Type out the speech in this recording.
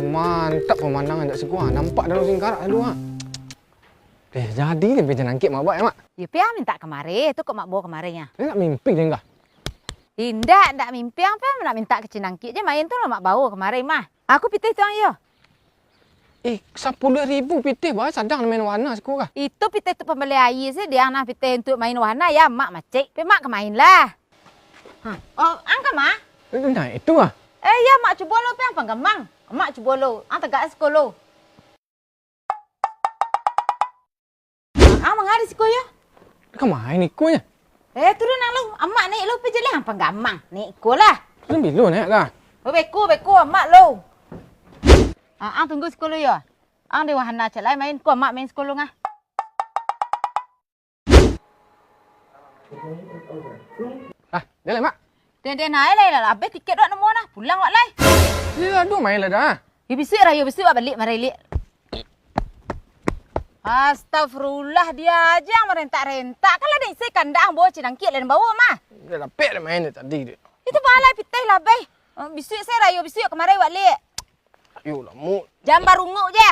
Mantap pemandangan tak segua. Nampak dalam singkarak tu ha. Jadi ni pergi nangkit mak buat ya mak. Ya piang minta kemari, tu kok mak bawa kemarinya. Dia nak mimpi je enggak? Tidak mimpi apa nak minta ke Cinangkit je main tu lah mak bawa kemari mah. Aku pitih tuang yo. 10,000 pitih bah sadang main warna sekurang. Itu pitih tu pembeli air sih dia nak pitih untuk main warna ya mak macik. Pe mak kemain lah. Oh, angka mak? Nah, itu ah. Ya mak cuba lo pe apa gamang. Mak cuba lo. Tegak sekolah. Mangari siko ya? Kemain ikunya. Turun nang lo. Amak naik lo pe jeleh apa gamang. Naik ko lah. Terus bilo naik lah. Beko amak lo. Ang tunggu sekolah ya. Ang di wahana celai main ko amak main sekolah ngah. Jalan mak. Dia naik lah. Habis tiket dak nemu nah. Pulang wak lai. Dia aduh main lah dah. Ya bisik wak balik mari lik. Astagfirullah dia aja yang merentak-rentak. Kalau ada isi kandang bawa Cinangkit lain bawa mah. Dia lapik dah main tadi dia. Itu balai pitih lah bay. Bisik saya rayu bisik kemarin wak lik. Ayolah mu. Jam baru nguk je.